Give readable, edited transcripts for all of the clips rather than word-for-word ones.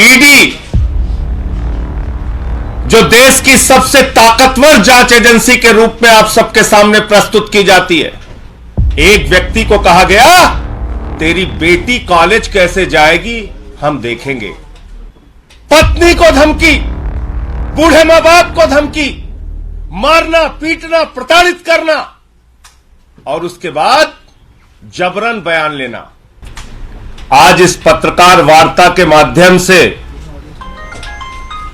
ED जो देश की सबसे ताकतवर जांच एजेंसी के रूप में आप सबके सामने प्रस्तुत की जाती है, एक व्यक्ति को कहा गया तेरी बेटी कॉलेज कैसे जाएगी हम देखेंगे। पत्नी को धमकी, बूढ़े मां बाप को धमकी, मारना पीटना प्रताड़ित करना और उसके बाद जबरन बयान लेना। आज इस पत्रकार वार्ता के माध्यम से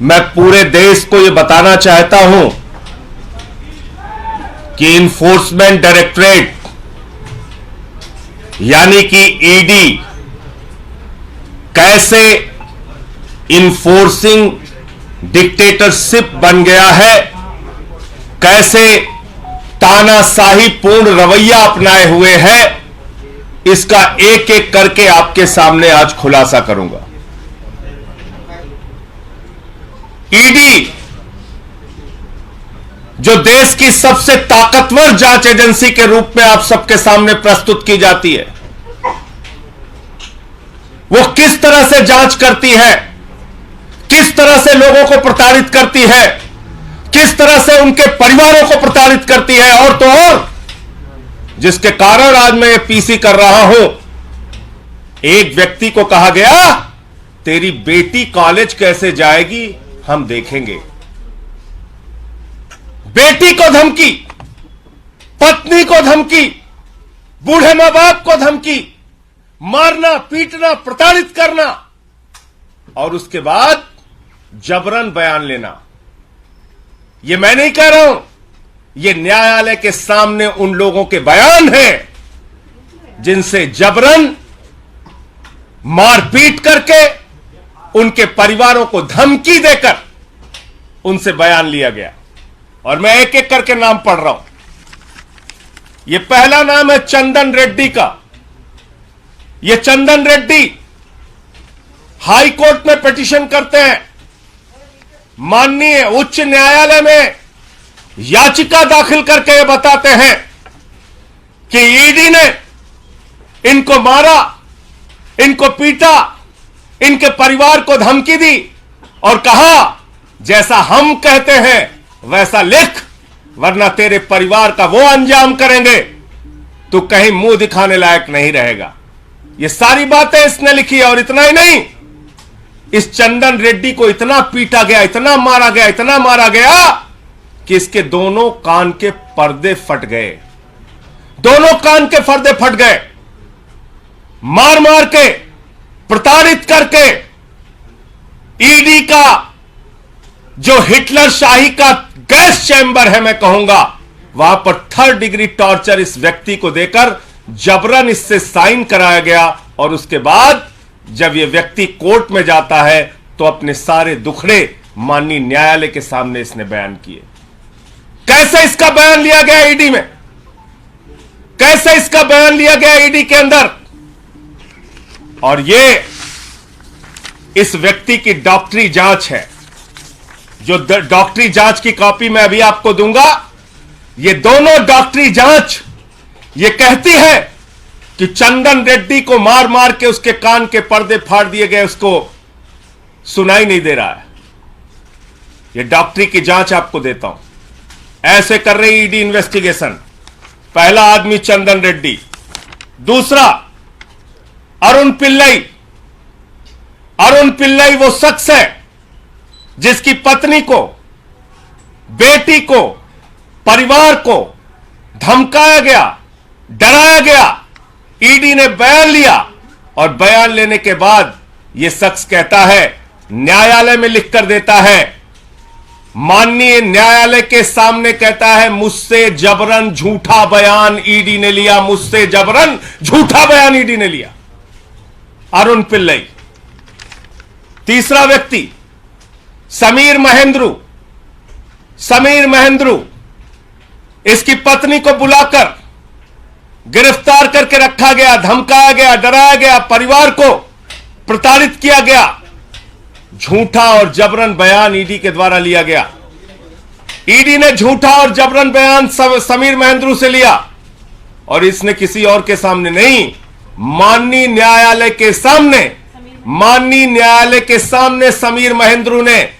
मैं पूरे देश को यह बताना चाहता हूं कि इन्फोर्समेंट डायरेक्टरेट यानी कि ईडी कैसे इन्फोर्सिंग डिक्टेटरशिप बन गया है, कैसे तानाशाही पूर्ण रवैया अपनाए हुए है, इसका एक एक करके आपके सामने आज खुलासा करूंगा। ईडी जो देश की सबसे ताकतवर जांच एजेंसी के रूप में आप सबके सामने प्रस्तुत की जाती है, वो किस तरह से जांच करती है, किस तरह से लोगों को प्रताड़ित करती है, किस तरह से उनके परिवारों को प्रताड़ित करती है। और तो और जिसके कारण आज मैं ये पीसी कर रहा हूं, एक व्यक्ति को कहा गया तेरी बेटी कॉलेज कैसे जाएगी हम देखेंगे। बेटी को धमकी, पत्नी को धमकी, बूढ़े मां बाप को धमकी, मारना पीटना प्रताड़ित करना और उसके बाद जबरन बयान लेना। यह मैं नहीं कह रहा हूं, यह न्यायालय के सामने उन लोगों के बयान हैं जिनसे जबरन मारपीट करके उनके परिवारों को धमकी देकर उनसे बयान लिया गया। और मैं एक एक करके नाम पढ़ रहा हूं। यह पहला नाम है चंदन रेड्डी का। यह चंदन रेड्डी हाई कोर्ट में पिटीशन करते हैं, माननीय उच्च न्यायालय में याचिका दाखिल करके ये बताते हैं कि ईडी ने इनको मारा, इनको पीटा, इनके परिवार को धमकी दी और कहा जैसा हम कहते हैं वैसा लिख, वरना तेरे परिवार का वो अंजाम करेंगे तू कहीं मुंह दिखाने लायक नहीं रहेगा। ये सारी बातें इसने लिखी है। और इतना ही नहीं, इस चंदन रेड्डी को इतना पीटा गया, इतना मारा गया, इतना मारा गया कि इसके दोनों कान के पर्दे फट गए। दोनों कान के पर्दे फट गए। मार मार के, प्रताड़ित करके ईडी का जो हिटलर शाही का गैस चैंबर है, मैं कहूंगा वहां पर 3rd डिग्री टॉर्चर इस व्यक्ति को देकर जबरन इससे साइन कराया गया। और उसके बाद जब यह व्यक्ति कोर्ट में जाता है तो अपने सारे दुखड़े माननीय न्यायालय के सामने इसने बयान किए। कैसे इसका बयान लिया गया ईडी में, कैसे इसका बयान लिया गया ईडी के अंदर। और ये इस व्यक्ति की डॉक्टरी जांच है, जो डॉक्टरी जांच की कॉपी मैं अभी आपको दूंगा। ये दोनों डॉक्टरी जांच ये कहती है कि चंदन रेड्डी को मार मार के उसके कान के पर्दे फाड़ दिए गए, उसको सुनाई नहीं दे रहा है। ये डॉक्टरी की जांच आपको देता हूं। ऐसे कर रही ईडी इन्वेस्टिगेशन। पहला आदमी चंदन रेड्डी, दूसरा अरुण पिल्लई। अरुण पिल्लई वो शख्स है जिसकी पत्नी को, बेटी को, परिवार को धमकाया गया, डराया गया। ईडी ने बयान लिया और बयान लेने के बाद यह शख्स कहता है, न्यायालय में लिखकर देता है, माननीय न्यायालय के सामने कहता है मुझसे जबरन झूठा बयान ईडी ने लिया, मुझसे जबरन झूठा बयान ईडी ने लिया। अरुण पिल्लई। तीसरा व्यक्ति समीर महेंद्रू। समीर महेंद्रू, इसकी पत्नी को बुलाकर गिरफ्तार करके रखा गया, धमकाया गया, डराया गया, परिवार को प्रताड़ित किया गया। झूठा और जबरन बयान ईडी के द्वारा लिया गया। ईडी ने झूठा और जबरन बयान समीर महेंद्रू से लिया और इसने किसी और के सामने नहीं, माननीय न्यायालय के सामने माननीय न्यायालय के सामने समीर महेंद्रू ने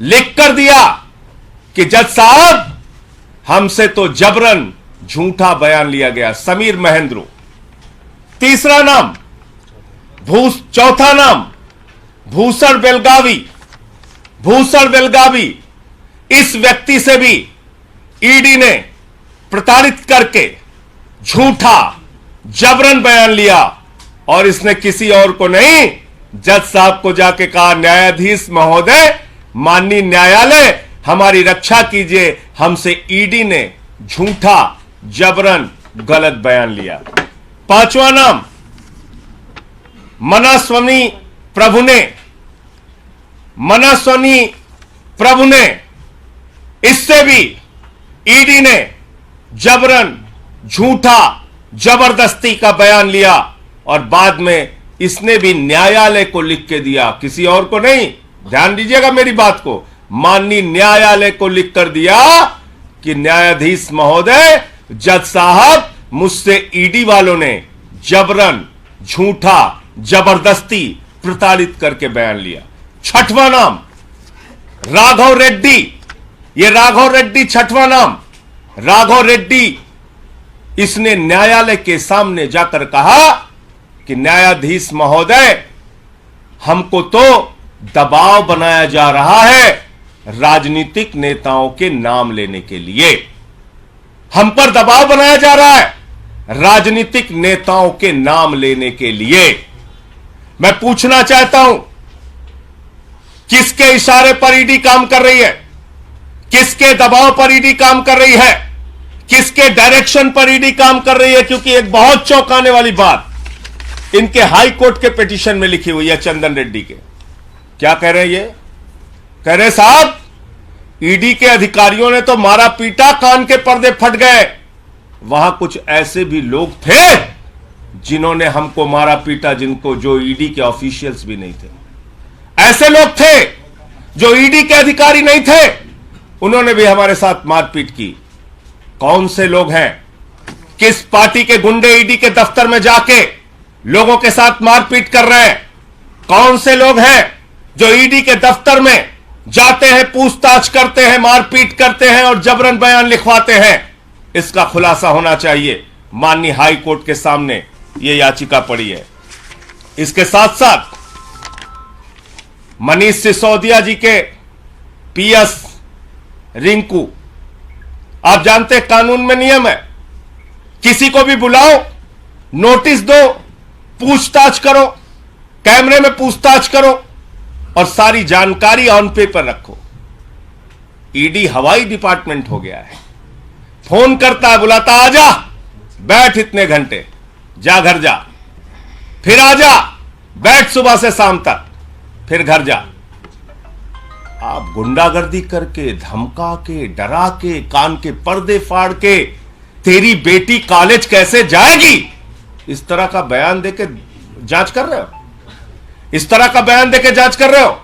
लिख कर दिया कि जज साहब हमसे तो जबरन झूठा बयान लिया गया। समीर महेंद्रू। तीसरा नाम चौथा नाम भूषण बेलगावी। भूषण बेलगावी, इस व्यक्ति से भी ईडी ने प्रताड़ित करके झूठा जबरन बयान लिया और इसने किसी और को नहीं, जज साहब को जाके कहा, न्यायाधीश महोदय, माननीय न्यायालय हमारी रक्षा कीजिए, हमसे ईडी ने झूठा जबरन गलत बयान लिया। पांचवा नाम मनास्वामी प्रभु ने। मनास्वामी प्रभु ने, इससे भी ईडी ने जबरन झूठा जबरदस्ती का बयान लिया और बाद में इसने भी न्यायालय को लिख के दिया, किसी और को नहीं। ध्यान दीजिएगा मेरी बात को। माननीय न्यायालय को लिख कर दिया कि न्यायाधीश महोदय, जज साहब, मुझसे ईडी वालों ने जबरन झूठा जबरदस्ती प्रताड़ित करके बयान लिया। छठवां नाम राघव रेड्डी। ये राघव रेड्डी छठवां नाम। राघव रेड्डी, इसने न्यायालय के सामने जाकर कहा कि न्यायाधीश महोदय, हमको तो दबाव बनाया जा रहा है राजनीतिक नेताओं के नाम लेने के लिए। हम पर दबाव बनाया जा रहा है राजनीतिक नेताओं के नाम लेने के लिए। मैं पूछना चाहता हूं, किसके इशारे पर ईडी काम कर रही है? किसके दबाव पर ईडी काम कर रही है? किसके डायरेक्शन पर ईडी काम कर रही है? क्योंकि एक बहुत चौंकाने वाली बात इनके हाई कोर्ट के पिटीशन में लिखी हुई है, चंदन रेड्डी के। क्या कह रहे हैं ये? कह रहे साहब, ईडी के अधिकारियों ने तो मारा पीटा, कान के पर्दे फट गए। वहां कुछ ऐसे भी लोग थे जिन्होंने हमको मारा पीटा, जिनको जो ईडी के ऑफिशियल्स भी नहीं थे। ऐसे लोग थे जो ईडी के अधिकारी नहीं थे, उन्होंने भी हमारे साथ मारपीट की। कौन से लोग हैं? किस पार्टी के गुंडे ईडी के दफ्तर में जाके लोगों के साथ मारपीट कर रहे हैं? कौन से लोग हैं जो ईडी के दफ्तर में जाते हैं, पूछताछ करते हैं, मारपीट करते हैं और जबरन बयान लिखवाते हैं? इसका खुलासा होना चाहिए। माननीय हाई कोर्ट के सामने यह याचिका पड़ी है। इसके साथ साथ मनीष सिसोदिया जी के पीएस रिंकू, आप जानते हैं कानून में नियम है, किसी को भी बुलाओ, नोटिस दो, पूछताछ करो, कैमरे में पूछताछ करो और सारी जानकारी ऑन पेपर रखो। ईडी हवाई डिपार्टमेंट हो गया है। फोन करता है, बुलाता, आजा, बैठ इतने घंटे, जा घर जा, फिर आजा, बैठ सुबह से शाम तक, फिर घर जा। आप गुंडागर्दी करके, धमका के, डरा के, कान के पर्दे फाड़ के, तेरी बेटी कॉलेज कैसे जाएगी, इस तरह का बयान देके जांच कर रहे हो? इस तरह का बयान देके जांच कर रहे हो?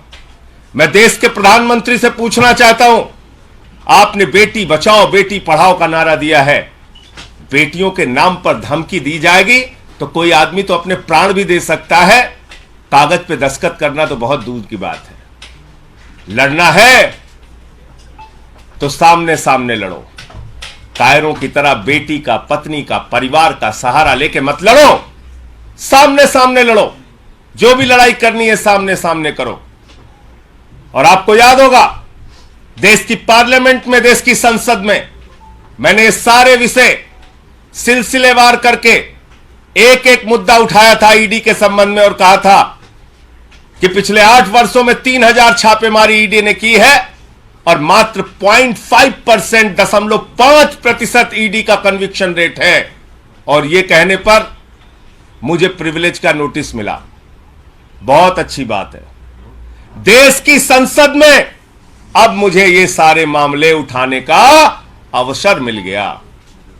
मैं देश के प्रधानमंत्री से पूछना चाहता हूं, आपने बेटी बचाओ बेटी पढ़ाओ का नारा दिया है, बेटियों के नाम पर धमकी दी जाएगी तो कोई आदमी तो अपने प्राण भी दे सकता है, कागज पे दस्तखत करना तो बहुत दूर की बात है। लड़ना है तो सामने सामने लड़ो। कायरों की तरह बेटी का, पत्नी का, परिवार का सहारा लेके मत लड़ो, सामने सामने लड़ो। जो भी लड़ाई करनी है सामने सामने करो। और आपको याद होगा, देश की पार्लियामेंट में, देश की संसद में मैंने सारे विषय सिलसिलेवार करके एक एक मुद्दा उठाया था ईडी के संबंध में और कहा था कि पिछले 8 वर्षों में 3000 छापेमारी ईडी ने की है और मात्र 0.5% ईडी का कन्विक्शन रेट है। और यह कहने पर मुझे प्रिविलेज का नोटिस मिला। बहुत अच्छी बात है। देश की संसद में अब मुझे ये सारे मामले उठाने का अवसर मिल गया।